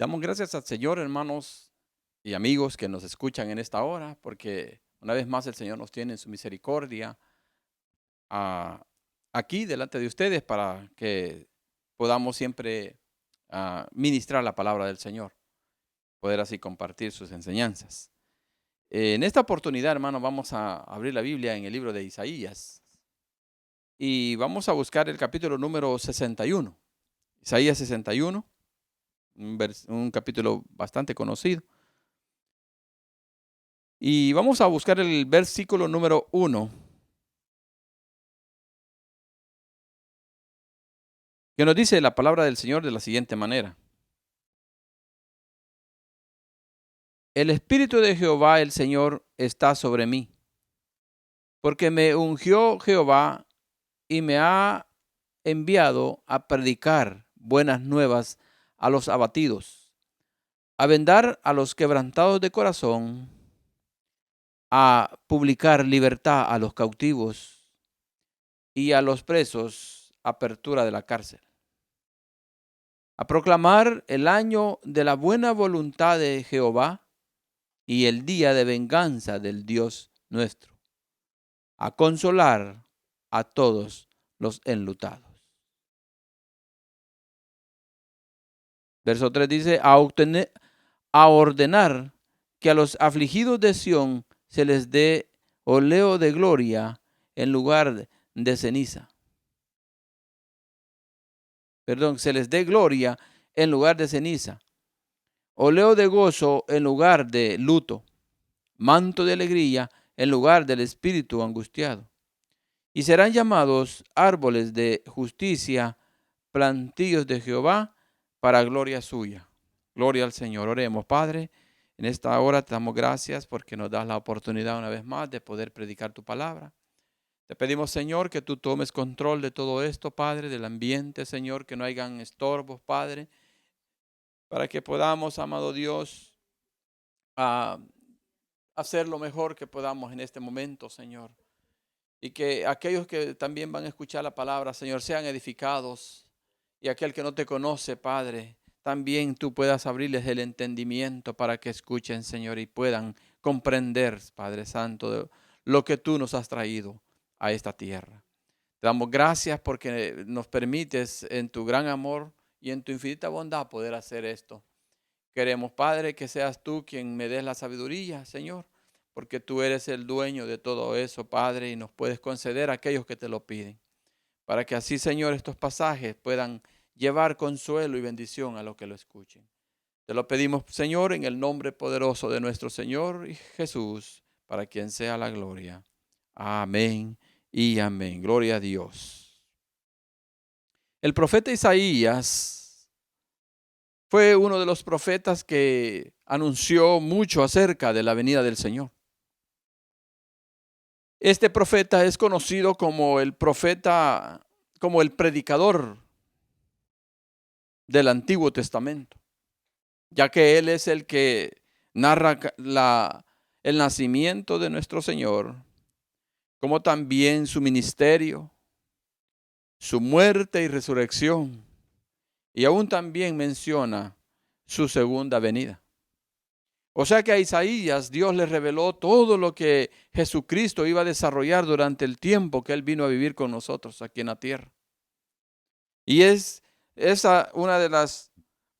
Damos gracias al Señor, hermanos y amigos que nos escuchan en esta hora, porque una vez más el Señor nos tiene en su misericordia aquí delante de ustedes para que podamos siempre ministrar la palabra del Señor, poder así compartir sus enseñanzas. En esta oportunidad, hermanos, vamos a abrir la Biblia en el libro de Isaías y vamos a buscar el capítulo número 61. Isaías 61, un capítulo bastante conocido. Y vamos a buscar el versículo número 1, que nos dice la palabra del Señor de la siguiente manera. El Espíritu de Jehová, el Señor, está sobre mí, porque me ungió Jehová y me ha enviado a predicar buenas nuevas a los abatidos, a vendar a los quebrantados de corazón, a publicar libertad a los cautivos y a los presos apertura de la cárcel, a proclamar el año de la buena voluntad de Jehová y el día de venganza del Dios nuestro, a consolar a todos los enlutados. Verso 3 dice, a ordenar que a los afligidos de Sión se les dé óleo de gloria en lugar de ceniza. Se les dé gloria en lugar de ceniza, óleo de gozo en lugar de luto, manto de alegría en lugar del espíritu angustiado. Y serán llamados árboles de justicia, plantíos de Jehová para gloria suya. Gloria al Señor. Oremos, Padre. En esta hora te damos gracias porque nos das la oportunidad una vez más de poder predicar tu palabra. Te pedimos, Señor, que tú tomes control de todo esto, Padre, del ambiente, Señor, que no hayan estorbos, Padre, para que podamos, amado Dios, hacer lo mejor que podamos en este momento, Señor. Y que aquellos que también van a escuchar la palabra, Señor, sean edificados. Y aquel que no te conoce, Padre, también tú puedas abrirles el entendimiento para que escuchen, Señor, y puedan comprender, Padre Santo, de lo que tú nos has traído a esta tierra. Te damos gracias porque nos permites en tu gran amor y en tu infinita bondad poder hacer esto. Queremos, Padre, que seas tú quien me des la sabiduría, Señor, porque tú eres el dueño de todo eso, Padre, y nos puedes conceder a aquellos que te lo piden. Para que así, Señor, estos pasajes puedan llevar consuelo y bendición a los que lo escuchen. Te lo pedimos, Señor, en el nombre poderoso de nuestro Señor Jesús, para quien sea la gloria. Amén y amén. Gloria a Dios. El profeta Isaías fue uno de los profetas que anunció mucho acerca de la venida del Señor. Este profeta es conocido como el profeta, como el predicador del Antiguo Testamento, ya que él es el que narra el nacimiento de nuestro Señor, como también su ministerio, su muerte y resurrección, y aún también menciona su segunda venida. O sea que a Isaías Dios le reveló todo lo que Jesucristo iba a desarrollar durante el tiempo que Él vino a vivir con nosotros aquí en la tierra. Y es esa una de las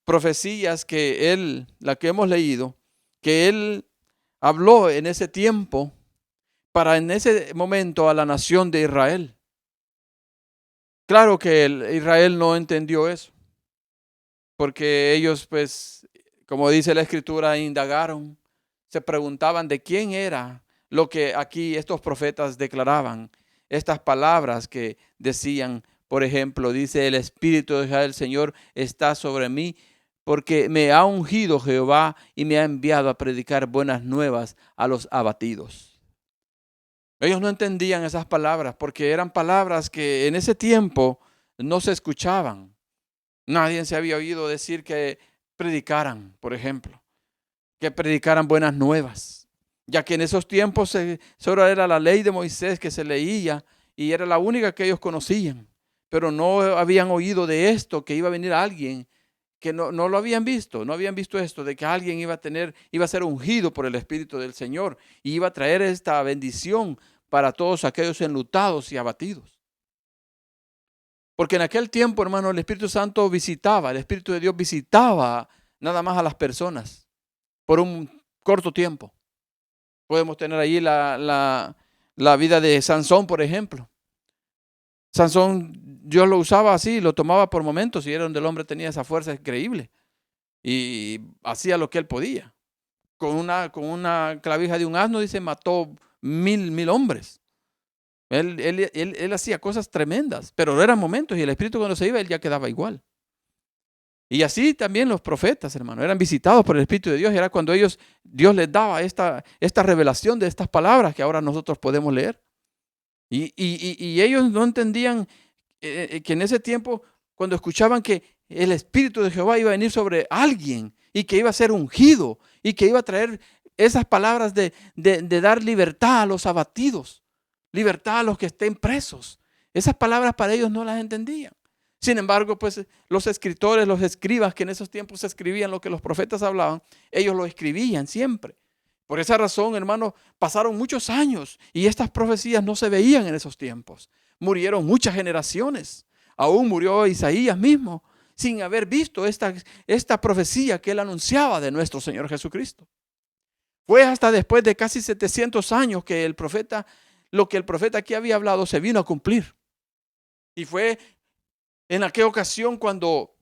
profecías que la que hemos leído, que Él habló en ese tiempo para en ese momento a la nación de Israel. Claro que Israel no entendió eso, porque ellos, pues, como dice la Escritura, indagaron, se preguntaban de quién era lo que aquí estos profetas declaraban, estas palabras que decían. Por ejemplo, dice: el Espíritu de Jehová el Señor está sobre mí, porque me ha ungido Jehová y me ha enviado a predicar buenas nuevas a los abatidos. Ellos no entendían esas palabras porque eran palabras que en ese tiempo no se escuchaban. Nadie se había oído decir que predicaran, por ejemplo, que predicaran buenas nuevas, ya que en esos tiempos solo era la ley de Moisés que se leía y era la única que ellos conocían, pero no habían oído de esto, que iba a venir alguien que no lo habían visto, no habían visto esto, de que alguien iba a ser ungido por el Espíritu del Señor y iba a traer esta bendición para todos aquellos enlutados y abatidos. Porque en aquel tiempo, hermano, el Espíritu Santo el Espíritu de Dios visitaba nada más a las personas por un corto tiempo. Podemos tener allí la vida de Sansón, por ejemplo. Sansón, Dios lo usaba así, lo tomaba por momentos y era donde el hombre tenía esa fuerza increíble y hacía lo que él podía. Con una clavija de un asno, dice, mató mil hombres. Él hacía cosas tremendas, pero eran momentos y el Espíritu cuando se iba, él ya quedaba igual. Y así también los profetas, hermano, eran visitados por el Espíritu de Dios y era cuando Dios les daba esta revelación de estas palabras que ahora nosotros podemos leer. Y ellos no entendían que en ese tiempo, cuando escuchaban que el Espíritu de Jehová iba a venir sobre alguien y que iba a ser ungido y que iba a traer esas palabras de dar libertad a los abatidos, libertad a los que estén presos. Esas palabras para ellos no las entendían. Sin embargo, pues los escritores, los escribas que en esos tiempos escribían lo que los profetas hablaban, ellos lo escribían siempre. Por esa razón, hermano, pasaron muchos años y estas profecías no se veían en esos tiempos. Murieron muchas generaciones. Aún murió Isaías mismo sin haber visto esta profecía que él anunciaba de nuestro Señor Jesucristo. Fue hasta después de casi 700 años que lo que el profeta aquí había hablado se vino a cumplir. Y fue en aquella ocasión cuando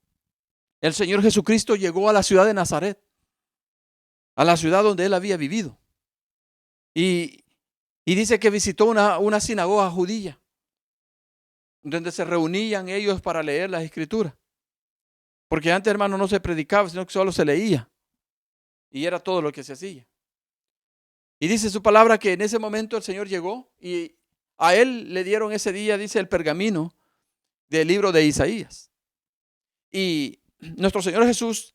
el Señor Jesucristo llegó a la ciudad de Nazaret, a la ciudad donde él había vivido. Y dice que visitó una sinagoga judía, donde se reunían ellos para leer las escrituras. Porque antes, hermano, no se predicaba, sino que solo se leía. Y era todo lo que se hacía. Y dice su palabra que en ese momento el Señor llegó y a él le dieron ese día, dice, el pergamino del libro de Isaías. Y nuestro Señor Jesús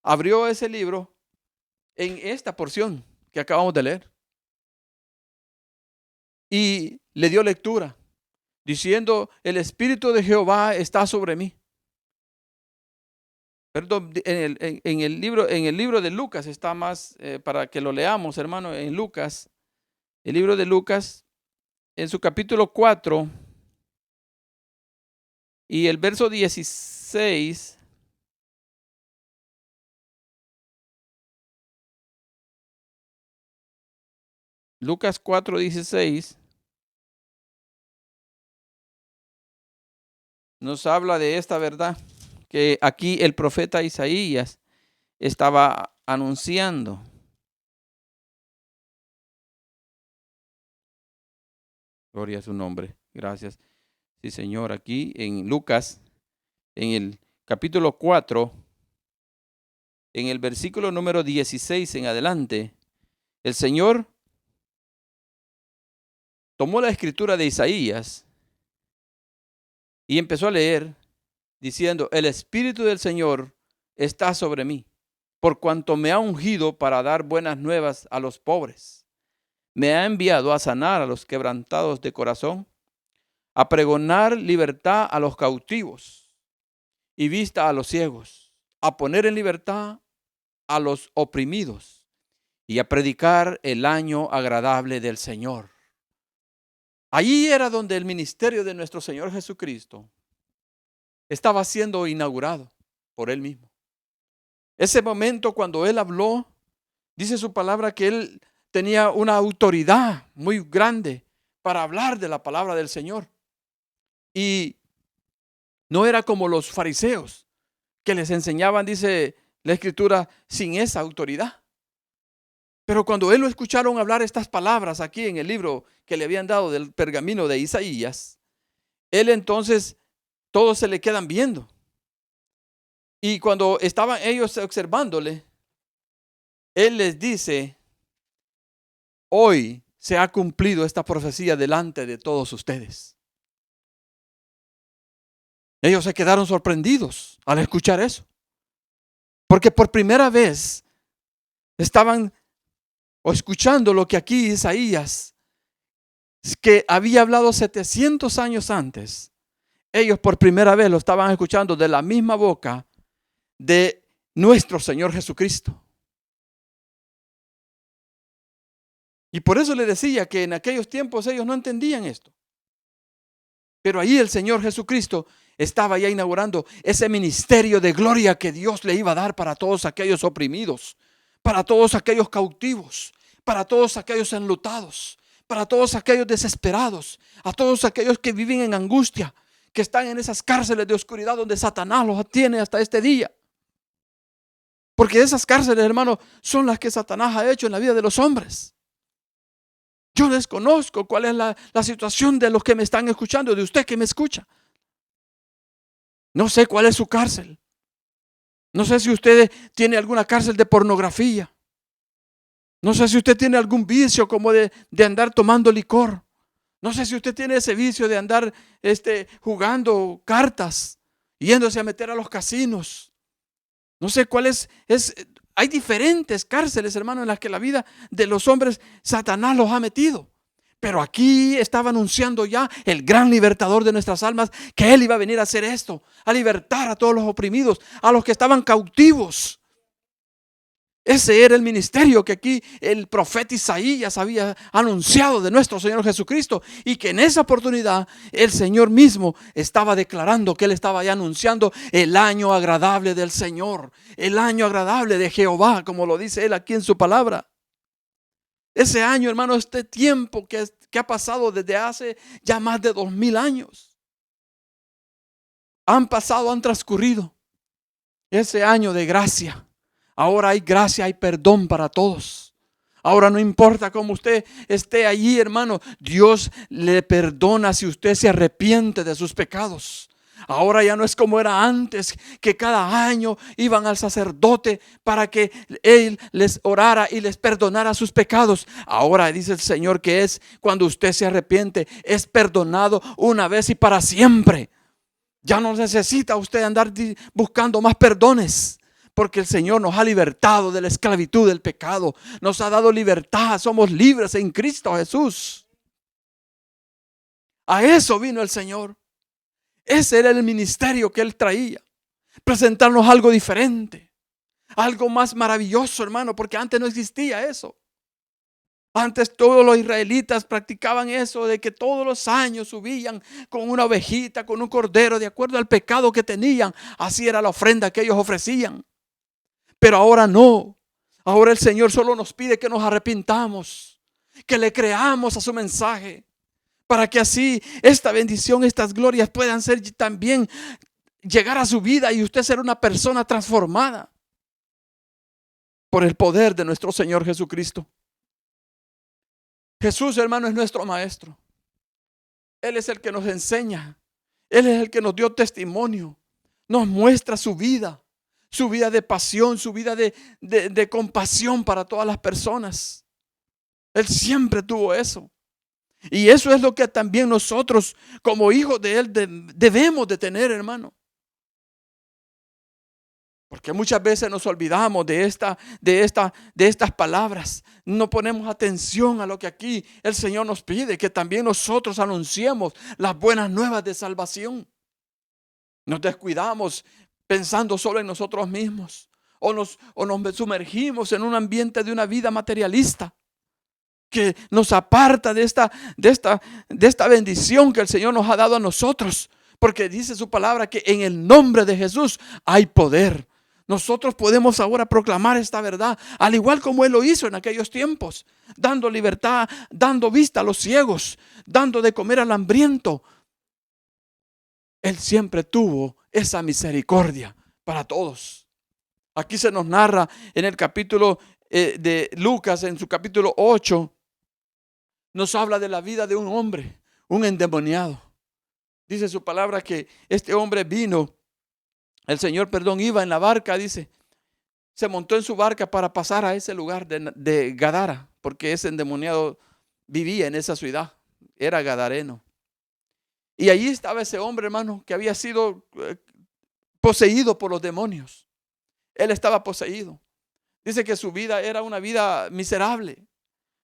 abrió ese libro en esta porción que acabamos de leer. Y le dio lectura, diciendo, el Espíritu de Jehová está sobre mí. Perdón, en el libro de Lucas está más, para que lo leamos, hermano, en Lucas, el libro de Lucas, en su capítulo 4 y el verso 16. Lucas 4:16 nos habla de esta verdad que aquí el profeta Isaías estaba anunciando. Gloria a su nombre. Gracias. Sí, Señor, aquí en Lucas, en el capítulo 4, en el versículo número 16 en adelante, el Señor tomó la escritura de Isaías y empezó a leer diciendo, el Espíritu del Señor está sobre mí, por cuanto me ha ungido para dar buenas nuevas a los pobres. Me ha enviado a sanar a los quebrantados de corazón, a pregonar libertad a los cautivos y vista a los ciegos, a poner en libertad a los oprimidos y a predicar el año agradable del Señor. Allí era donde el ministerio de nuestro Señor Jesucristo estaba siendo inaugurado por Él mismo. Ese momento cuando Él habló, dice su palabra que Él tenía una autoridad muy grande para hablar de la palabra del Señor. Y no era como los fariseos que les enseñaban, dice la Escritura, sin esa autoridad. Pero cuando Él lo escucharon hablar estas palabras aquí en el libro que le habían dado del pergamino de Isaías, Él entonces, todos se le quedan viendo. Y cuando estaban ellos observándole, Él les dice, hoy se ha cumplido esta profecía delante de todos ustedes. Ellos se quedaron sorprendidos al escuchar eso. Porque por primera vez estaban escuchando lo que aquí Isaías, que había hablado 700 años antes, ellos por primera vez lo estaban escuchando de la misma boca de nuestro Señor Jesucristo. Y por eso le decía que en aquellos tiempos ellos no entendían esto. Pero ahí el Señor Jesucristo estaba ya inaugurando ese ministerio de gloria que Dios le iba a dar para todos aquellos oprimidos, para todos aquellos cautivos, para todos aquellos enlutados, para todos aquellos desesperados, a todos aquellos que viven en angustia, que están en esas cárceles de oscuridad donde Satanás los tiene hasta este día. Porque esas cárceles, hermanos, son las que Satanás ha hecho en la vida de los hombres. Yo desconozco cuál es la situación de los que me están escuchando, de usted que me escucha. No sé cuál es su cárcel. No sé si usted tiene alguna cárcel de pornografía. No sé si usted tiene algún vicio como de andar tomando licor. No sé si usted tiene ese vicio de andar jugando cartas, yéndose a meter a los casinos. No sé cuál es. Hay diferentes cárceles, hermano, en las que la vida de los hombres Satanás los ha metido. Pero aquí estaba anunciando ya el gran libertador de nuestras almas, que Él iba a venir a hacer esto, a libertar a todos los oprimidos, a los que estaban cautivos. Ese era el ministerio que aquí el profeta Isaías había anunciado de nuestro Señor Jesucristo, y que en esa oportunidad el Señor mismo estaba declarando que Él estaba ya anunciando el año agradable del Señor, el año agradable de Jehová, como lo dice Él aquí en su palabra. Ese año, hermano, este tiempo que ha pasado desde hace ya más de 2000 años. Han pasado, han transcurrido. Ese año de gracia. Ahora hay gracia, hay perdón para todos. Ahora no importa cómo usted esté allí, hermano, Dios le perdona si usted se arrepiente de sus pecados. Ahora ya no es como era antes, que cada año iban al sacerdote para que Él les orara y les perdonara sus pecados. Ahora dice el Señor que es cuando usted se arrepiente, es perdonado una vez y para siempre. Ya no necesita usted andar buscando más perdones, porque el Señor nos ha libertado de la esclavitud del pecado. Nos ha dado libertad, somos libres en Cristo Jesús. A eso vino el Señor. Ese era el ministerio que Él traía. Presentarnos algo diferente, algo más maravilloso, hermano, porque antes no existía eso. Antes todos los israelitas practicaban eso de que todos los años subían con una ovejita, con un cordero, de acuerdo al pecado que tenían. Así era la ofrenda que ellos ofrecían. Pero ahora no. Ahora el Señor solo nos pide que nos arrepintamos, que le creamos a su mensaje, para que así esta bendición, estas glorias puedan ser también llegar a su vida y usted ser una persona transformada por el poder de nuestro Señor Jesucristo. Jesús, hermano, es nuestro maestro. Él es el que nos enseña. Él es el que nos dio testimonio. Nos muestra su vida de pasión, su vida de compasión para todas las personas. Él siempre tuvo eso. Y eso es lo que también nosotros como hijos de Él debemos de tener, hermano. Porque muchas veces nos olvidamos de estas palabras. No ponemos atención a lo que aquí el Señor nos pide, que también nosotros anunciemos las buenas nuevas de salvación. Nos descuidamos pensando solo en nosotros mismos, o nos sumergimos en un ambiente de una vida materialista que nos aparta de esta bendición que el Señor nos ha dado a nosotros, porque dice su palabra que en el nombre de Jesús hay poder. Nosotros podemos ahora proclamar esta verdad, al igual como Él lo hizo en aquellos tiempos, dando libertad, dando vista a los ciegos, dando de comer al hambriento. Él siempre tuvo esa misericordia para todos. Aquí se nos narra en el capítulo de Lucas, en su capítulo 8, nos habla de la vida de un hombre, un endemoniado. Dice su palabra que este hombre vino, el Señor, iba en la barca, dice, se montó en su barca para pasar a ese lugar de Gadara, porque ese endemoniado vivía en esa ciudad, era gadareno. Y allí estaba ese hombre, hermano, que había sido poseído por los demonios. Él estaba poseído. Dice que su vida era una vida miserable.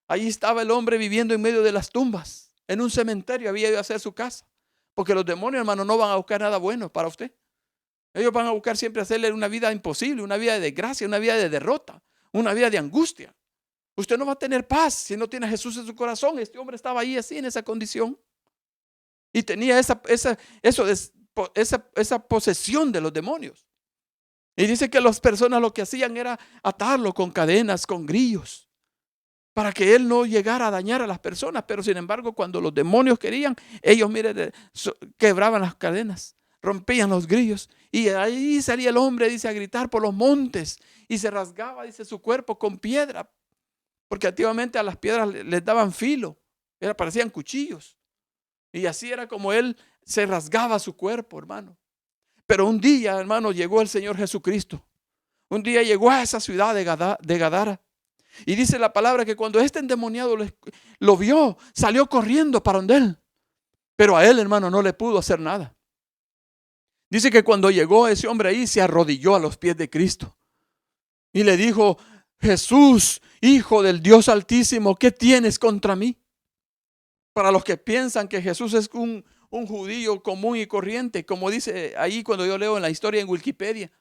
Allí estaba el hombre viviendo en medio de las tumbas. En un cementerio había ido a hacer su casa. Porque los demonios, hermano, no van a buscar nada bueno para usted. Ellos van a buscar siempre hacerle una vida imposible, una vida de desgracia, una vida de derrota, una vida de angustia. Usted no va a tener paz si no tiene a Jesús en su corazón. Este hombre estaba ahí así, en esa condición. Y tenía esa posesión de los demonios. Y dice que las personas lo que hacían era atarlo con cadenas, con grillos, para que él no llegara a dañar a las personas. Pero sin embargo, cuando los demonios querían, ellos, mire, quebraban las cadenas, rompían los grillos. Y ahí salía el hombre, dice, a gritar por los montes. Y se rasgaba, dice, su cuerpo con piedra. Porque antiguamente a las piedras les daban filo, parecían cuchillos. Y así era como él se rasgaba su cuerpo, hermano. Pero un día, hermano, llegó el Señor Jesucristo. Un día llegó a esa ciudad de Gadara. Y dice la palabra que cuando este endemoniado lo vio, salió corriendo para donde él. Pero a él, hermano, no le pudo hacer nada. Dice que cuando llegó ese hombre ahí, se arrodilló a los pies de Cristo. Y le dijo: Jesús, Hijo del Dios Altísimo, ¿qué tienes contra mí? Para los que piensan que Jesús es un judío común y corriente, como dice ahí cuando yo leo en la historia en Wikipedia,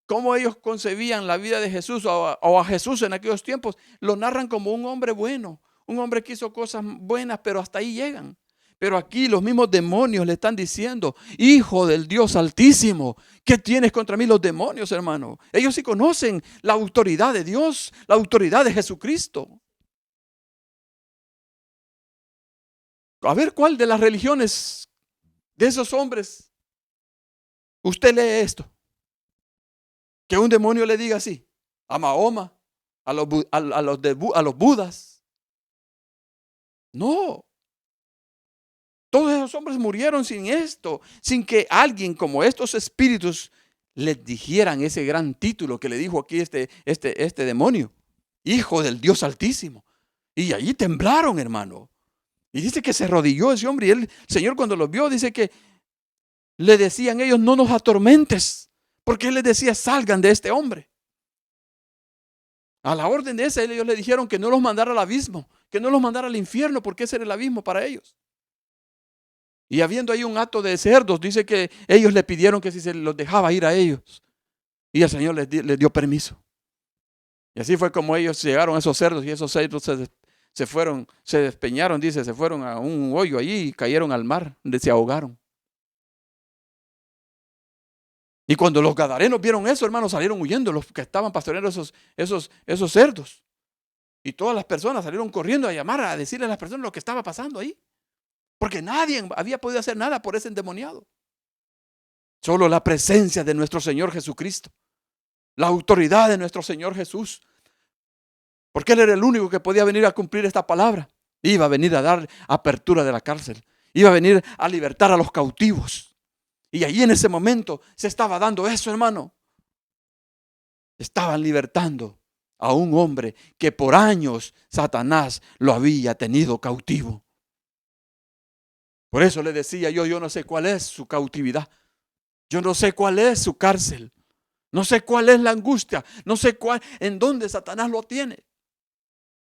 cómo ellos concebían la vida de Jesús o a Jesús en aquellos tiempos, lo narran como un hombre bueno, un hombre que hizo cosas buenas, pero hasta ahí llegan. Pero aquí los mismos demonios le están diciendo: Hijo del Dios Altísimo, ¿qué tienes contra mí? Los demonios, hermano, ellos sí conocen la autoridad de Dios, la autoridad de Jesucristo. A ver, ¿cuál de las religiones de esos hombres usted lee esto? Que un demonio le diga así, a Mahoma, a los budas. No. Todos esos hombres murieron sin esto, sin que alguien como estos espíritus les dijeran ese gran título que le dijo aquí este demonio: Hijo del Dios Altísimo. Y allí temblaron, hermano. Y dice que se arrodilló ese hombre, y el Señor, cuando los vio, dice que le decían ellos: no nos atormentes, porque él les decía: salgan de este hombre. A la orden de esa, ellos le dijeron que no los mandara al abismo, que no los mandara al infierno, porque ese era el abismo para ellos. Y habiendo ahí un hato de cerdos, dice que ellos le pidieron que si se los dejaba ir a ellos. Y el Señor les dio permiso. Y así fue como ellos llegaron a esos cerdos, y esos cerdos se despeñaron, dice, se fueron a un hoyo allí y cayeron al mar, donde se ahogaron. Y cuando los gadarenos vieron eso, hermanos, salieron huyendo, los que estaban pastoreando esos cerdos. Y todas las personas salieron corriendo a llamar, a decirle a las personas lo que estaba pasando ahí. Porque nadie había podido hacer nada por ese endemoniado. Solo la presencia de nuestro Señor Jesucristo, la autoridad de nuestro Señor Jesús. Porque Él era el único que podía venir a cumplir esta palabra. Iba a venir a dar apertura de la cárcel. Iba a venir a libertar a los cautivos. Y allí en ese momento se estaba dando eso, hermano. Estaban libertando a un hombre que por años Satanás lo había tenido cautivo. Por eso le decía yo no sé cuál es su cautividad. Yo no sé cuál es su cárcel. No sé cuál es la angustia. No sé en dónde Satanás lo tiene.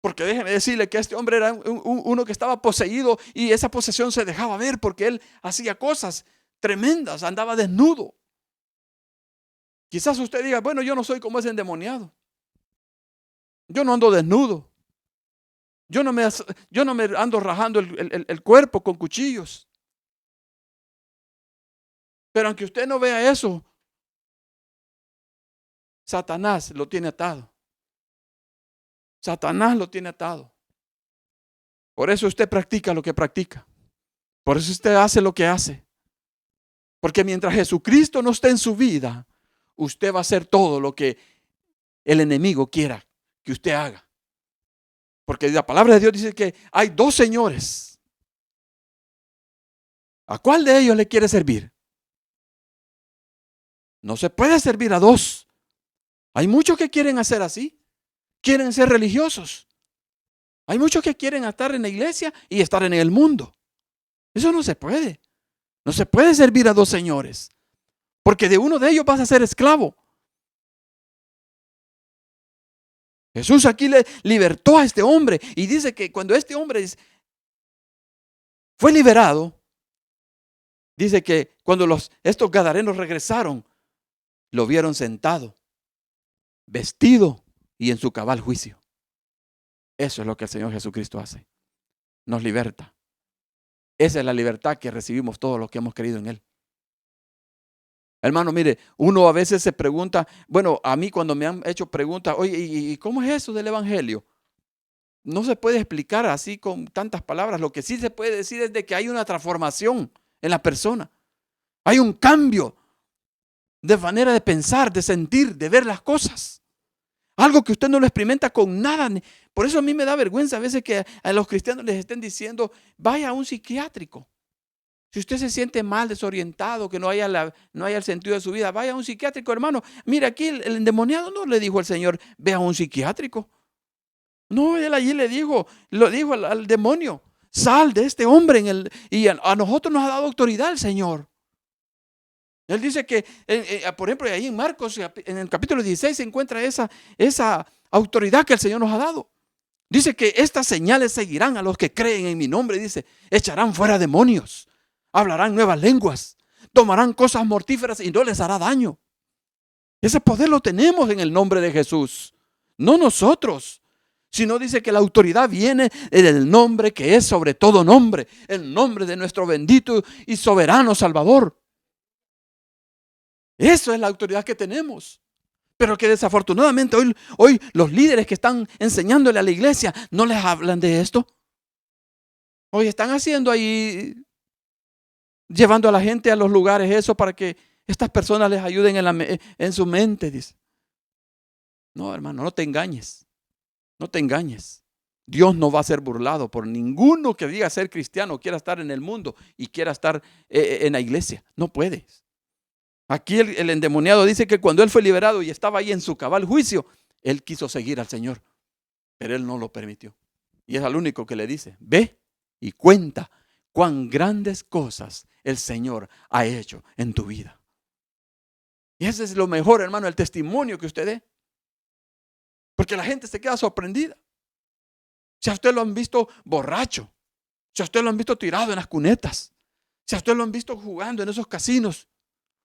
Porque déjeme decirle que este hombre era uno que estaba poseído, y esa posesión se dejaba ver porque él hacía cosas tremendas, andaba desnudo. Quizás usted diga: bueno, yo no soy como ese endemoniado. Yo no ando desnudo. Yo no me ando rajando el cuerpo con cuchillos. Pero aunque usted no vea eso, Satanás lo tiene atado. Satanás lo tiene atado. Por eso usted practica lo que practica. Por eso usted hace lo que hace. Porque mientras Jesucristo no esté en su vida, usted va a hacer todo lo que el enemigo quiera que usted haga. Porque la palabra de Dios dice que hay dos señores. ¿A cuál de ellos le quiere servir? No se puede servir a dos. Hay muchos que quieren hacer así. Quieren ser religiosos. Hay muchos que quieren estar en la iglesia y estar en el mundo. Eso no se puede. No se puede servir a dos señores. Porque de uno de ellos vas a ser esclavo. Jesús aquí le libertó a este hombre, y dice que cuando este hombre fue liberado, dice que cuando estos gadarenos regresaron lo vieron sentado, vestido y en su cabal juicio. Eso es lo que el Señor Jesucristo hace. Nos liberta. Esa es la libertad que recibimos todos los que hemos creído en Él. Hermano, mire, uno a veces se pregunta, bueno, a mí cuando me han hecho preguntas, oye, ¿y cómo es eso del Evangelio? No se puede explicar así con tantas palabras. Lo que sí se puede decir es de que hay una transformación en la persona. Hay un cambio de manera de pensar, de sentir, de ver las cosas. Algo que usted no lo experimenta con nada. Por eso a mí me da vergüenza a veces que a los cristianos les estén diciendo, vaya a un psiquiátrico. Si usted se siente mal, desorientado, que no haya el sentido de su vida, vaya a un psiquiátrico, hermano. Mira, aquí el endemoniado no le dijo al Señor, ve a un psiquiátrico. No, él allí lo dijo al demonio, sal de este hombre. Y a nosotros nos ha dado autoridad el Señor. Él dice que, por ejemplo, ahí en Marcos, en el capítulo 16, se encuentra esa autoridad que el Señor nos ha dado. Dice que estas señales seguirán a los que creen en mi nombre. Dice, echarán fuera demonios, hablarán nuevas lenguas, tomarán cosas mortíferas y no les hará daño. Ese poder lo tenemos en el nombre de Jesús, no nosotros. Sino dice que la autoridad viene en el nombre que es sobre todo nombre, el nombre de nuestro bendito y soberano Salvador. Eso es la autoridad que tenemos. Pero que desafortunadamente hoy los líderes que están enseñándole a la iglesia no les hablan de esto. Hoy están haciendo ahí, llevando a la gente a los lugares eso para que estas personas les ayuden en su mente. Dice. No, hermano, no te engañes. No te engañes. Dios no va a ser burlado por ninguno que diga ser cristiano, quiera estar en el mundo y quiera estar en la iglesia. No puedes. Aquí el endemoniado dice que cuando él fue liberado y estaba ahí en su cabal juicio, él quiso seguir al Señor, pero él no lo permitió. Y es al único que le dice, ve y cuenta cuán grandes cosas el Señor ha hecho en tu vida. Y ese es lo mejor, hermano, el testimonio que usted dé. Porque la gente se queda sorprendida. Si a usted lo han visto borracho, si a usted lo han visto tirado en las cunetas, si a usted lo han visto jugando en esos casinos,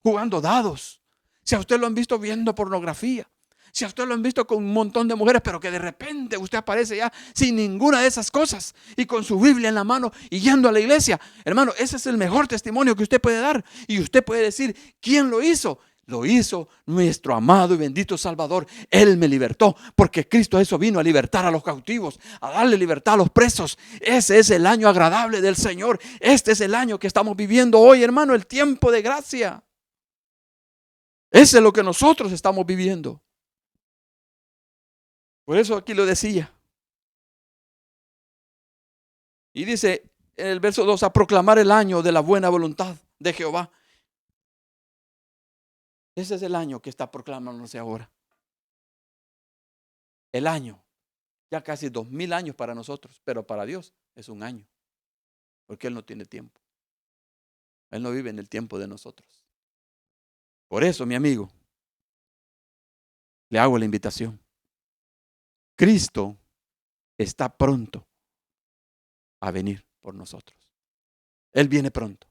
jugando dados, si a usted lo han visto viendo pornografía, si a usted lo han visto con un montón de mujeres, pero que de repente usted aparece ya sin ninguna de esas cosas y con su Biblia en la mano y yendo a la iglesia, hermano, ese es el mejor testimonio que usted puede dar. Y usted puede decir, ¿quién lo hizo? Lo hizo nuestro amado y bendito Salvador. Él me libertó, porque Cristo eso vino a libertar a los cautivos, a darle libertad a los presos. Ese es el año agradable del Señor. Este es el año que estamos viviendo hoy, hermano, el tiempo de gracia. Ese es lo que nosotros estamos viviendo. Por eso aquí lo decía. Y dice en el verso 2, a proclamar el año de la buena voluntad de Jehová. Ese es el año que está proclamándose ahora. El año. Ya casi 2000 años para nosotros, pero para Dios es un año. Porque Él no tiene tiempo. Él no vive en el tiempo de nosotros. Por eso, mi amigo, le hago la invitación. Cristo está pronto a venir por nosotros. Él viene pronto.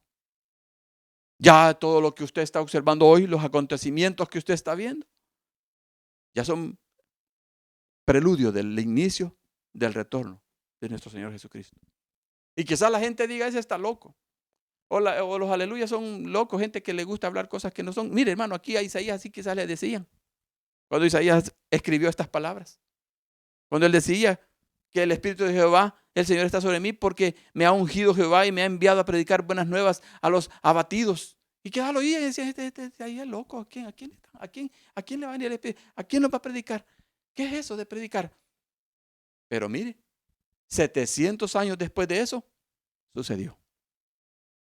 Ya todo lo que usted está observando hoy, los acontecimientos que usted está viendo, ya son preludio del inicio del retorno de nuestro Señor Jesucristo. Y quizás la gente diga, ese está loco. O los aleluyas son locos, gente que le gusta hablar cosas que no son. Mire, hermano, aquí a Isaías así quizás le decían. Cuando Isaías escribió estas palabras. Cuando él decía que el Espíritu de Jehová, el Señor está sobre mí porque me ha ungido Jehová y me ha enviado a predicar buenas nuevas a los abatidos. Y que lo oía y decía, este ahí es loco. ¿A quién le va a venir el Espíritu? ¿A quién nos va a predicar? ¿Qué es eso de predicar? Pero mire, 700 años después de eso, sucedió.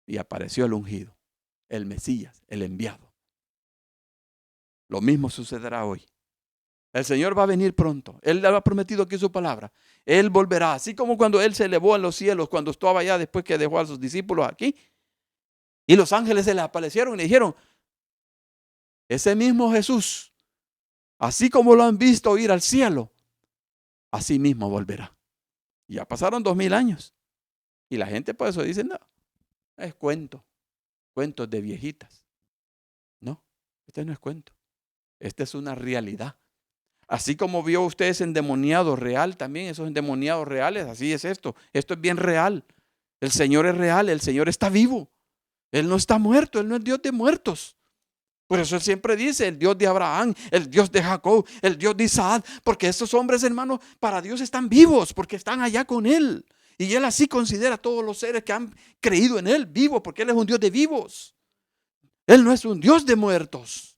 Y apareció el ungido, el Mesías, el enviado. Lo mismo sucederá hoy. El Señor va a venir pronto. Él le ha prometido aquí su palabra. Él volverá. Así como cuando Él se elevó en los cielos, cuando estaba allá después que dejó a sus discípulos aquí. Y los ángeles se le aparecieron y le dijeron, ese mismo Jesús, así como lo han visto ir al cielo, así mismo volverá. Y ya pasaron 2000 años. Y la gente por eso dice, no, es cuento. Cuentos de viejitas. No, este no es cuento. Esta es una realidad. Así como vio usted ese endemoniado real también, esos endemoniados reales, así es esto. Esto es bien real. El Señor es real, el Señor está vivo. Él no está muerto, Él no es Dios de muertos. Por eso Él siempre dice, el Dios de Abraham, el Dios de Jacob, el Dios de Isaac, porque estos hombres, hermanos, para Dios están vivos, porque están allá con Él. Y Él así considera a todos los seres que han creído en Él vivos, porque Él es un Dios de vivos. Él no es un Dios de muertos.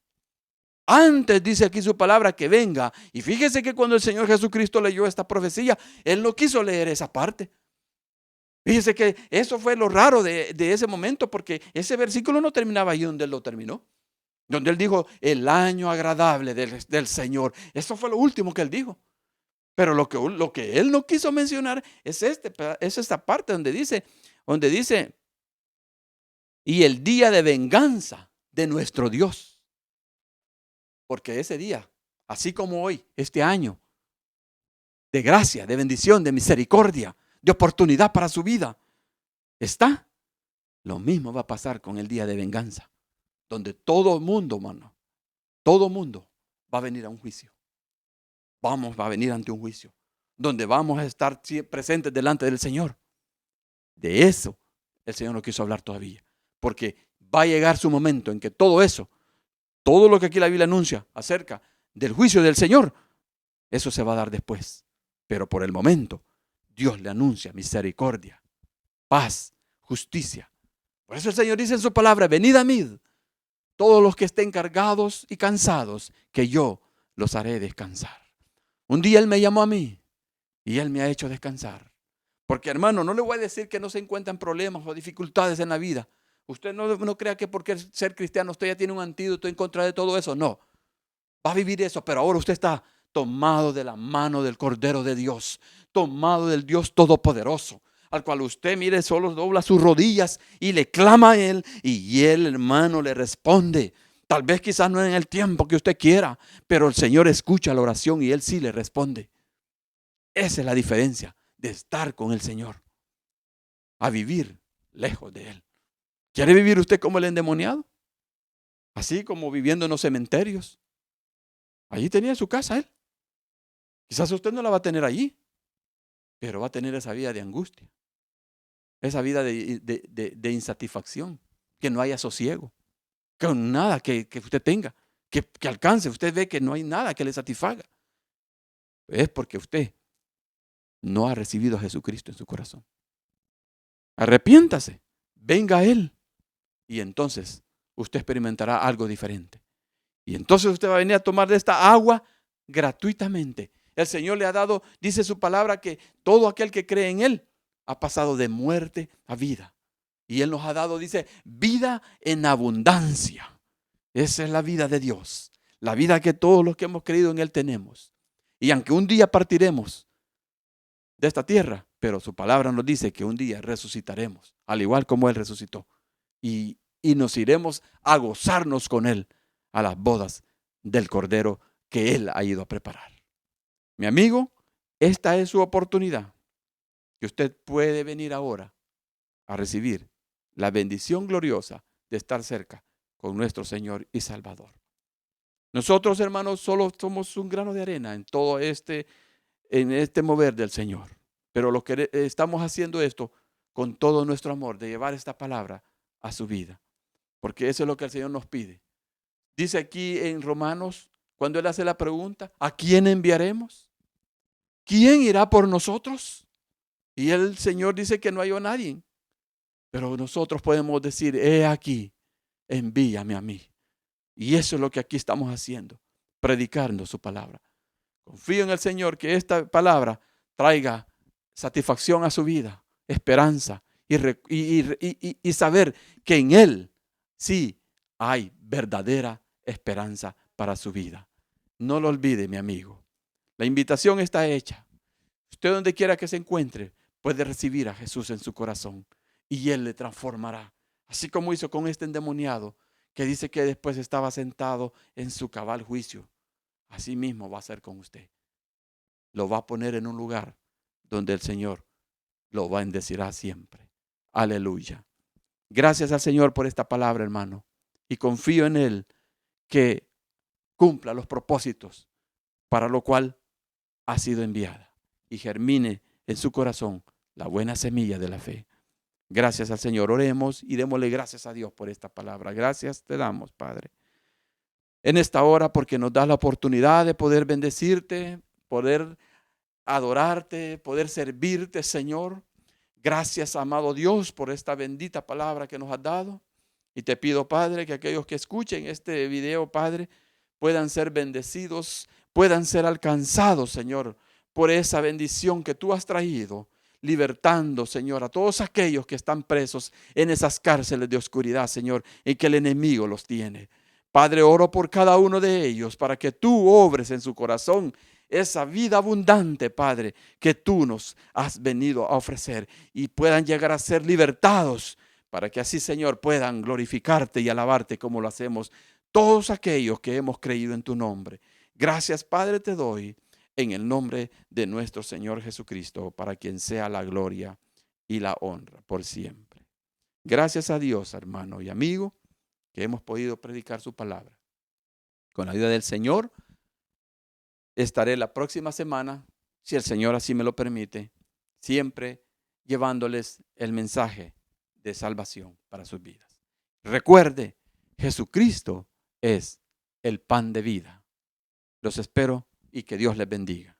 Antes dice aquí su palabra que venga. Y fíjese que cuando el Señor Jesucristo leyó esta profecía, Él no quiso leer esa parte. Fíjese que eso fue lo raro de ese momento, porque ese versículo no terminaba ahí donde Él lo terminó. Donde Él dijo, el año agradable del Señor. Eso fue lo último que Él dijo. Pero lo que Él no quiso mencionar es esta parte donde dice, y el día de venganza de nuestro Dios. Porque ese día, así como hoy, este año, de gracia, de bendición, de misericordia, de oportunidad para su vida, está, lo mismo va a pasar con el día de venganza, donde todo mundo, hermano, todo mundo va a venir a un juicio. Va a venir ante un juicio, donde vamos a estar presentes delante del Señor. De eso el Señor no quiso hablar todavía, porque va a llegar su momento en que todo eso, todo lo que aquí la Biblia anuncia acerca del juicio del Señor, eso se va a dar después. Pero por el momento, Dios le anuncia misericordia, paz, justicia. Por eso el Señor dice en su palabra, venid a mí, todos los que estén cargados y cansados, que yo los haré descansar. Un día Él me llamó a mí y Él me ha hecho descansar. Porque, hermano, no le voy a decir que no se encuentran problemas o dificultades en la vida. Usted no crea que porque ser cristiano usted ya tiene un antídoto en contra de todo eso. No, va a vivir eso, pero ahora usted está tomado de la mano del Cordero de Dios, tomado del Dios Todopoderoso, al cual usted, mire, solo dobla sus rodillas y le clama a Él, y Él, hermano, le responde. Tal vez quizás no en el tiempo que usted quiera, pero el Señor escucha la oración y Él sí le responde. Esa es la diferencia de estar con el Señor a vivir lejos de Él. ¿Quiere vivir usted como el endemoniado? Así como viviendo en los cementerios. Allí tenía su casa Él. Quizás usted no la va a tener allí, pero va a tener esa vida de angustia, esa vida de insatisfacción, que no haya sosiego, con nada que usted tenga, que alcance. Usted ve que no hay nada que le satisfaga. Es porque usted no ha recibido a Jesucristo en su corazón. Arrepiéntase, venga a Él, y entonces usted experimentará algo diferente. Y entonces usted va a venir a tomar de esta agua gratuitamente. El Señor le ha dado, dice su palabra, que todo aquel que cree en Él ha pasado de muerte a vida. Y Él nos ha dado, dice, vida en abundancia. Esa es la vida de Dios. La vida que todos los que hemos creído en Él tenemos. Y aunque un día partiremos de esta tierra, pero su palabra nos dice que un día resucitaremos, al igual como Él resucitó. Y nos iremos a gozarnos con Él a las bodas del Cordero que Él ha ido a preparar. Mi amigo, esta es su oportunidad, que usted puede venir ahora a recibir la bendición gloriosa de estar cerca con nuestro Señor y Salvador. Nosotros, hermanos, solo somos un grano de arena en todo este mover del Señor. Pero lo que estamos haciendo esto con todo nuestro amor, de llevar esta palabra a su vida. Porque eso es lo que el Señor nos pide. Dice aquí en Romanos, cuando Él hace la pregunta, ¿a quién enviaremos? ¿Quién irá por nosotros? Y el Señor dice que no hay a nadie. Pero nosotros podemos decir, he aquí, envíame a mí. Y eso es lo que aquí estamos haciendo, predicando su palabra. Confío en el Señor que esta palabra traiga satisfacción a su vida, esperanza y saber que en Él sí hay verdadera esperanza para su vida. No lo olvide, mi amigo. La invitación está hecha. Usted donde quiera que se encuentre puede recibir a Jesús en su corazón y Él le transformará. Así como hizo con este endemoniado que dice que después estaba sentado en su cabal juicio. Así mismo va a ser con usted. Lo va a poner en un lugar donde el Señor lo bendecirá siempre. Aleluya. Gracias al Señor por esta palabra, hermano. Y confío en Él que cumpla los propósitos para lo cual ha sido enviada y germine en su corazón la buena semilla de la fe. Gracias al Señor. Oremos y démosle gracias a Dios por esta palabra. Gracias te damos, Padre, en esta hora, porque nos da la oportunidad de poder bendecirte, poder adorarte, poder servirte, Señor. Gracias, amado Dios, por esta bendita palabra que nos has dado. Y te pido, Padre, que aquellos que escuchen este video, Padre, puedan ser bendecidos, puedan ser alcanzados, Señor, por esa bendición que tú has traído, libertando, Señor, a todos aquellos que están presos en esas cárceles de oscuridad, Señor, en que el enemigo los tiene. Padre, oro por cada uno de ellos para que tú obres en su corazón esa vida abundante, Padre, que tú nos has venido a ofrecer y puedan llegar a ser libertados para que así, Señor, puedan glorificarte y alabarte como lo hacemos todos aquellos que hemos creído en tu nombre. Gracias, Padre, te doy en el nombre de nuestro Señor Jesucristo, para quien sea la gloria y la honra por siempre. Gracias a Dios, hermano y amigo, que hemos podido predicar su palabra. Con la ayuda del Señor, estaré la próxima semana, si el Señor así me lo permite, siempre llevándoles el mensaje de salvación para sus vidas. Recuerde, Jesucristo es el pan de vida. Los espero y que Dios les bendiga.